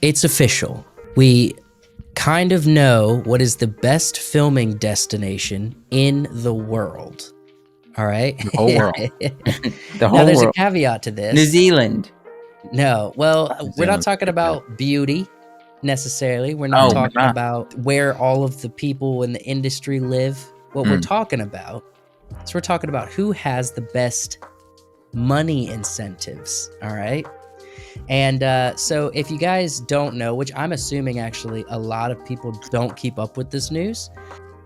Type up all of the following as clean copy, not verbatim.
It's official. We kind of know what is the best filming destination in the world. All right. The whole world. The Now, whole there's a world. caveat to this. New Zealand. No. Well, New we're not Zealand's talking pretty good. about beauty necessarily. We're not Oh, we're talking not. about where all of the people in the industry live. What we're talking about is we're talking about who has the best money incentives. All right. And so if you guys don't know, which I'm assuming actually a lot of people don't keep up with this news,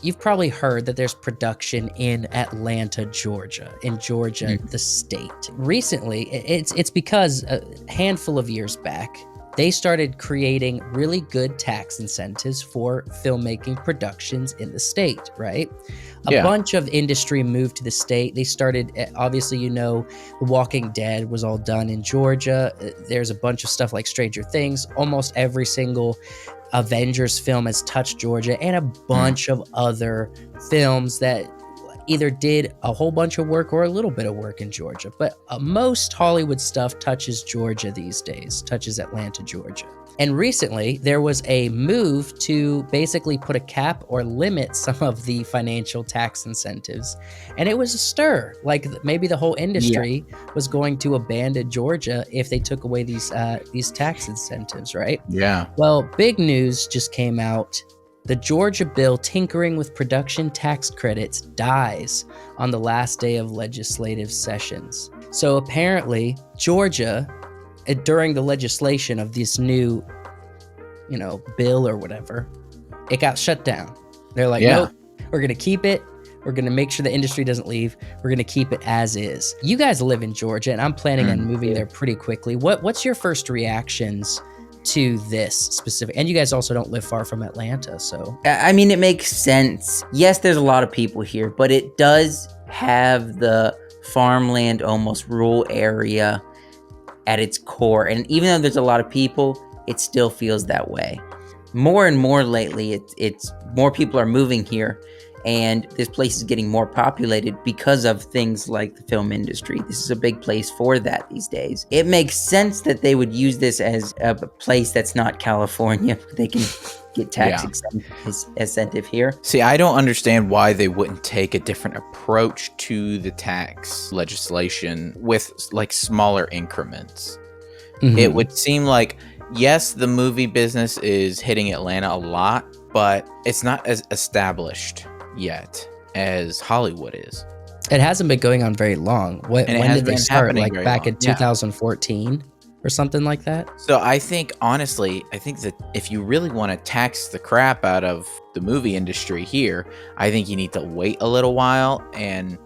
you've probably heard that there's production in Atlanta, Georgia, the state. Recently, it's because a handful of years back, they started creating really good tax incentives for filmmaking productions in the state, right? A bunch of industry moved to the state. They started, obviously, The Walking Dead was all done in Georgia. There's a bunch of stuff like Stranger Things. Almost every single Avengers film has touched Georgia, and a bunch of other films that either did a whole bunch of work or a little bit of work in Georgia. But most Hollywood stuff touches Georgia these days, touches Atlanta, Georgia. And recently, there was a move to basically put a cap or limit some of the financial tax incentives. And it was a stir. Like maybe the whole industry was going to abandon Georgia if they took away these tax incentives, right? Yeah. Well, big news just came out. The Georgia bill tinkering with production tax credits dies on the last day of legislative sessions. So apparently, Georgia, during the legislation of this new, bill or whatever, it got shut down. They're like, nope, we're going to keep it. We're going to make sure the industry doesn't leave. We're going to keep it as is. You guys live in Georgia, and I'm planning on moving there pretty quickly. What's your first reactions to this specific? And you guys also don't live far from Atlanta, so I mean, it makes sense. Yes, there's a lot of people here, but it does have the farmland, almost rural area at its core. And even though there's a lot of people, it still feels that way. More and more lately, it's more people are moving here, and this place is getting more populated because of things like the film industry. This is a big place for that these days. It makes sense that they would use this as a place that's not California. They can get tax incentive here. See, I don't understand why they wouldn't take a different approach to the tax legislation with like smaller increments. It would seem like, yes, the movie business is hitting Atlanta a lot, but it's not as established yet as Hollywood is. it hasn't been going on very long. When did they start? Like back in 2014 or something like that? So I think, honestly, that if you really want to tax the crap out of the movie industry here, I think you need to wait a little while and,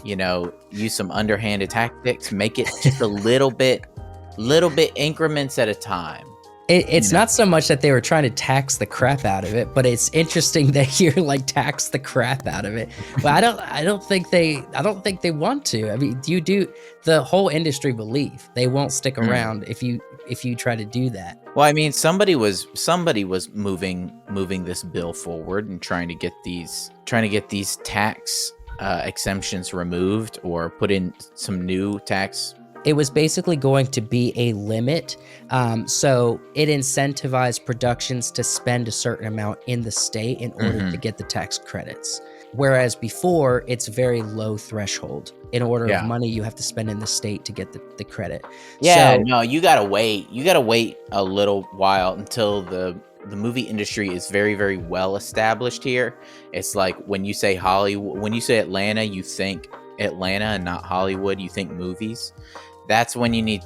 use some underhanded tactics, make it just a little bit increments at a time. It's not so much that they were trying to tax the crap out of it, but it's interesting that you're like tax the crap out of it. But I don't think they want to. I mean, the whole industry believe they won't stick around if you try to do that. Well, I mean, somebody was moving this bill forward and trying to get these tax exemptions removed or put in some new tax. It was basically going to be a limit. So it incentivized productions to spend a certain amount in the state in order to get the tax credits. Whereas before, it's very low threshold. In order of money you have to spend in the state to get the credit. Yeah, so, no, you gotta wait. You gotta wait a little while until the movie industry is very, very well established here. It's like when you say Hollywood, when you say Atlanta, you think Atlanta and not Hollywood. You think movies. That's when you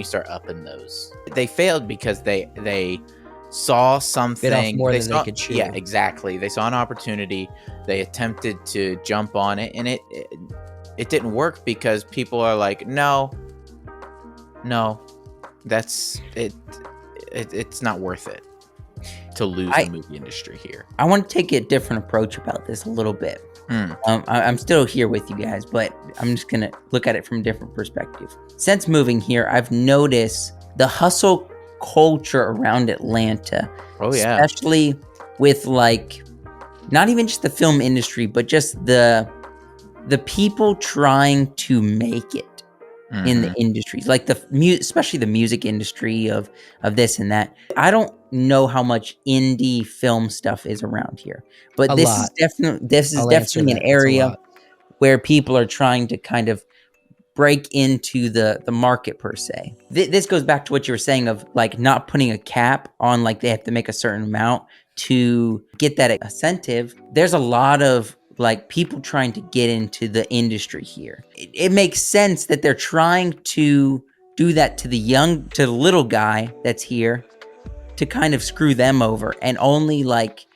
start upping those. They failed because they saw something. Bit off more than they could chew. Yeah, exactly. They saw an opportunity. They attempted to jump on it, and it didn't work because people are like, no, that's it. It's not worth it to lose the movie industry here. I want to take a different approach about this a little bit. I'm still here with you guys, but I'm just going to look at it from a different perspective. Since moving here, I've noticed the hustle culture around Atlanta. Oh, yeah. Especially with like, not even just the film industry, but just the people trying to make it in the industries, like especially the music industry of this and that. I don't know how much indie film stuff is around here, but A this lot. is I'll answer definitely an that. It's a area lot. where people are trying to kind of break into the market per se. This goes back to what you were saying of like not putting a cap on, like they have to make a certain amount to get that incentive. There's a lot of like people trying to get into the industry here. It makes sense that they're trying to do that to the little guy that's here, to kind of screw them over and only like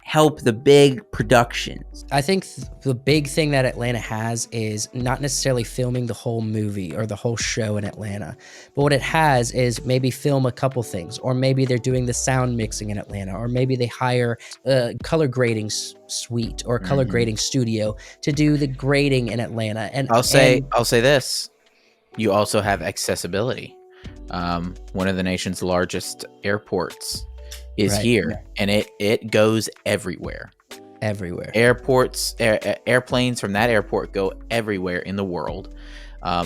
help the big productions. I think the big thing that Atlanta has is not necessarily filming the whole movie or the whole show in Atlanta, but what it has is maybe film a couple things, or maybe they're doing the sound mixing in Atlanta, or maybe they hire a color grading suite or a color grading studio to do the grading in Atlanta. And I'll say this: you also have accessibility. One of the nation's largest airports is here, and it goes everywhere. Airports, airplanes from that airport go everywhere in the world.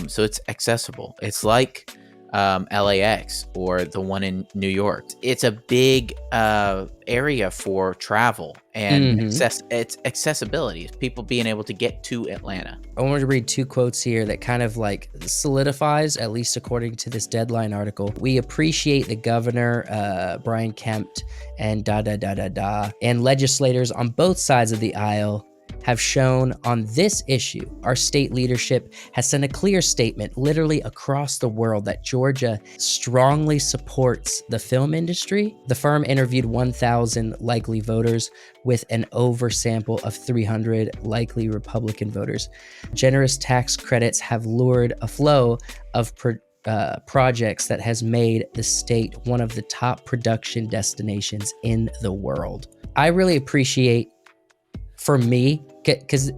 So it's accessible. It's like LAX or the one in New York. It's a big area for travel, and it's accessibility. It's people being able to get to Atlanta. I wanted to read two quotes here that kind of like solidifies, at least according to this Deadline article. We appreciate the governor, Brian Kemp, and and legislators on both sides of the aisle have shown on this issue. Our state leadership has sent a clear statement literally across the world that Georgia strongly supports the film industry. The firm interviewed 1,000 likely voters with an oversample of 300 likely Republican voters. Generous tax credits have lured a flow of projects that has made the state one of the top production destinations in the world. I really appreciate, for me, because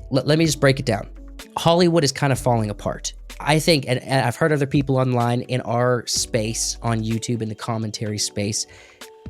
let me just break it down. Hollywood is kind of falling apart. I think, and I've heard other people online in our space on YouTube, in the commentary space,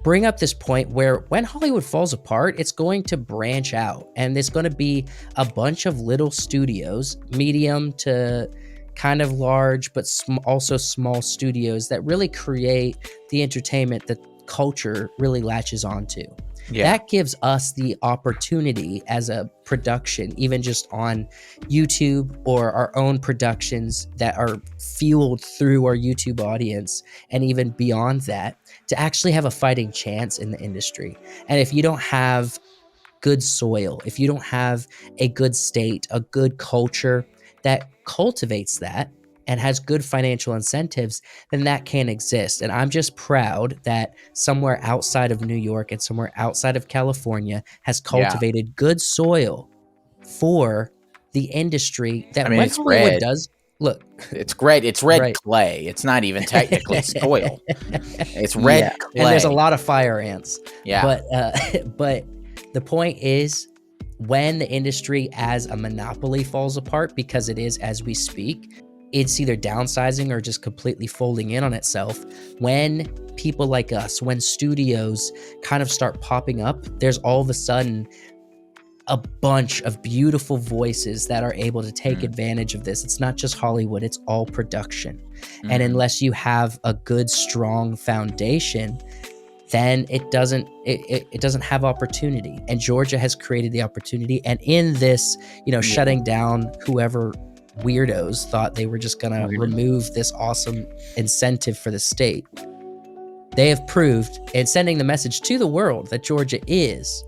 bring up this point where when Hollywood falls apart, it's going to branch out, and there's going to be a bunch of little studios, medium to kind of large, but also small studios that really create the entertainment that culture really latches onto. Yeah. That gives us the opportunity as a production, even just on YouTube or our own productions that are fueled through our YouTube audience, and even beyond that, to actually have a fighting chance in the industry. And if you don't have good soil, if you don't have a good state, a good culture that cultivates that and has good financial incentives, then that can't exist. And I'm just proud that somewhere outside of New York and somewhere outside of California has cultivated good soil for the industry that, when Hollywood does, look, it's great. It's red clay. It's not even technically soil. It's red clay. And there's a lot of fire ants. Yeah. But the point is, when the industry as a monopoly falls apart, because it is as we speak, it's either downsizing or just completely folding in on itself. When people like us, when studios kind of start popping up, there's all of a sudden a bunch of beautiful voices that are able to take advantage of this. It's not just Hollywood, it's all production. And unless you have a good, strong foundation, then it doesn't have opportunity. And Georgia has created the opportunity. And in this, shutting down whoever weirdos thought they were just going to remove this awesome incentive for the state, they have proved, and sending the message to the world, that Georgia is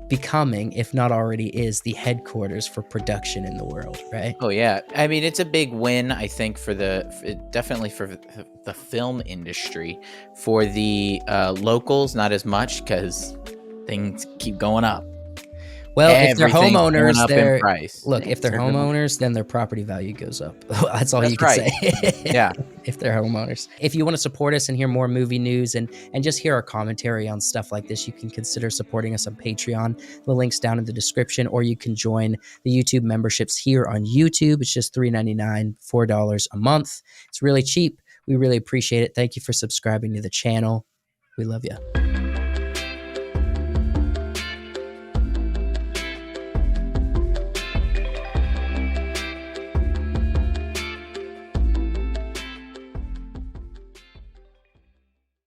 becoming, if not already is, the headquarters for production in the world, right? Oh yeah, I mean, it's a big win, I think, definitely for the film industry. For the locals, not as much, because things keep going up. Well, if they're homeowners, if they're homeowners, then their property value goes up. That's all you can say. Yeah. If they're homeowners. If you want to support us and hear more movie news and just hear our commentary on stuff like this, you can consider supporting us on Patreon. The link's down in the description, or you can join the YouTube memberships here on YouTube. It's just $3.99, $4 a month. It's really cheap. We really appreciate it. Thank you for subscribing to the channel. We love you.